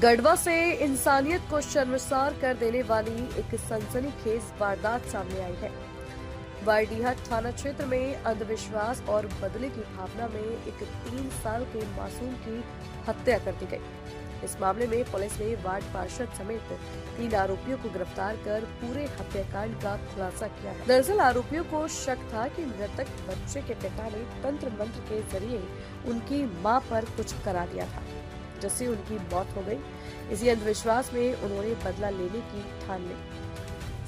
गढ़वा से इंसानियत को शर्मसार कर देने वाली एक सनसनीखेज वारदात सामने आई है। वारडीहा थाना क्षेत्र में अंधविश्वास और बदले की भावना में एक 3 साल के मासूम की हत्या कर दी गई। इस मामले में पुलिस ने वार्ड पार्षद समेत 3 आरोपियों को गिरफ्तार कर पूरे हत्याकांड का खुलासा किया है। दरअसल आरोपियों को शक था कि मृतक बच्चे के पिता ने तंत्र मंत्र के जरिए उनकी मां पर कुछ करा दिया था, जिससे उनकी मौत हो गई। इसी अंधविश्वास में उन्होंने बदला लेने की ठान ली।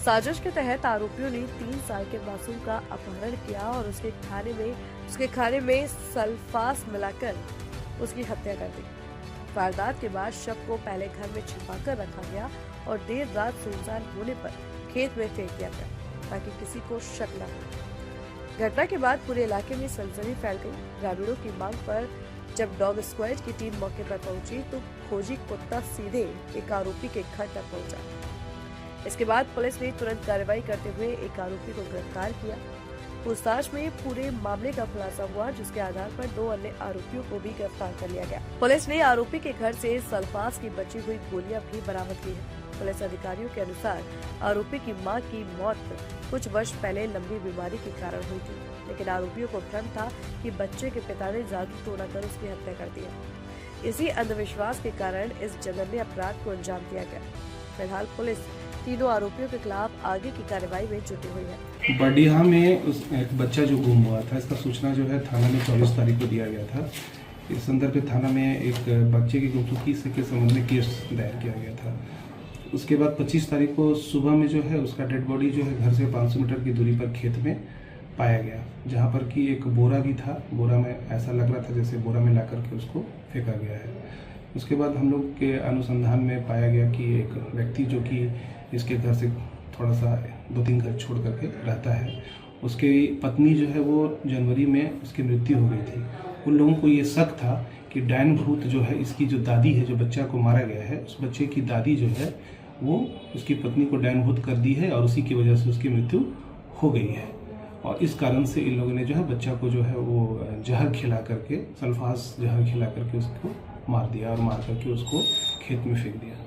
साजिश के तहत आरोपियों ने 3 साल के मासूम का अपहरण किया और उसके खाने में सल्फास मिलाकर उसकी हत्या कर दी। वारदात के बाद शव को पहले घर में छिपाकर रखा गया और देर रात सुनसान होने पर खेत में फेंक दिया गया ताकि किसी को शक न हो। घटना के बाद पूरे इलाके में सनसनी फैल गई। ग्रामीणों की मांग पर जब डॉग स्क्वाड की टीम मौके पर पहुंची तो खोजी कुत्ता सीधे एक आरोपी के घर तक पहुंचा। इसके बाद पुलिस ने तुरंत कार्रवाई करते हुए एक आरोपी को गिरफ्तार किया। पूछताछ में पूरे मामले का खुलासा हुआ, जिसके आधार पर 2 अन्य आरोपियों को भी गिरफ्तार कर लिया गया। पुलिस ने आरोपी के घर से सल्फास की बची हुई गोलियां भी बरामद की है। पुलिस अधिकारियों के अनुसार आरोपी की मां की मौत कुछ वर्ष पहले लंबी बीमारी के कारण हुई थी, लेकिन आरोपियों को भ्रम था कि बच्चे के पिता ने जादू टोना कर उसकी हत्या कर दी है। इसी अंधविश्वास के कारण इस जघन्य अपराध को अंजाम दिया गया। फिलहाल पुलिस तीनों आरोपियों के खिलाफ आगे की कार्रवाई में जुटी हुई है। वारडीहा में एक बच्चा जो गुम हुआ था, इसका सूचना जो है थाना में 24 तारीख को दिया गया था। इस संदर्भ में थाना में एक बच्चे की गुमशुदगी के संबंध में केस दायर किया गया था। उसके बाद 25 तारीख को सुबह में जो है उसका डेड बॉडी जो है घर से 500 मीटर की दूरी पर खेत में पाया गया, जहाँ पर कि एक बोरा भी था। बोरा में ऐसा लग रहा था जैसे बोरा में ला करके उसको फेंका गया है। उसके बाद हम लोग के अनुसंधान में पाया गया कि एक व्यक्ति जो कि इसके घर से थोड़ा सा 2-3 घर छोड़ करके रहता है, उसकी पत्नी जो है वो जनवरी में उसकी मृत्यु हो गई थी। उन लोगों को ये शक था कि डायन भूत जो है, इसकी जो दादी है, जो बच्चा को मारा गया है, उस बच्चे की दादी जो है वो उसकी पत्नी को डायन भूत कर दी है और उसी की वजह से उसकी मृत्यु हो गई है। और इस कारण से इन लोगों ने जो है बच्चा को जो है वो जहर खिला करके, सल्फास जहर खिला करके उसको मार दिया और मार करके उसको खेत में फेंक दिया।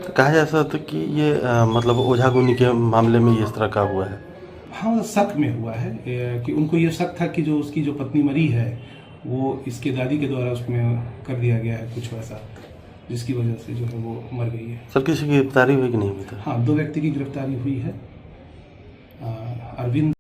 कहा जा सकता है कि ये मतलब ओझागुनी के मामले में इस तरह का हुआ है। हाँ, शक में हुआ है कि उनको ये शक था कि जो उसकी जो पत्नी मरी है वो इसके दादी के द्वारा उसमें कर दिया गया है कुछ वैसा, जिसकी वजह से जो है वो मर गई है। सर, किसी की गिरफ्तारी हुई कि नहीं हुई? हाँ, 2 व्यक्ति की गिरफ्तारी हुई है। अरविंद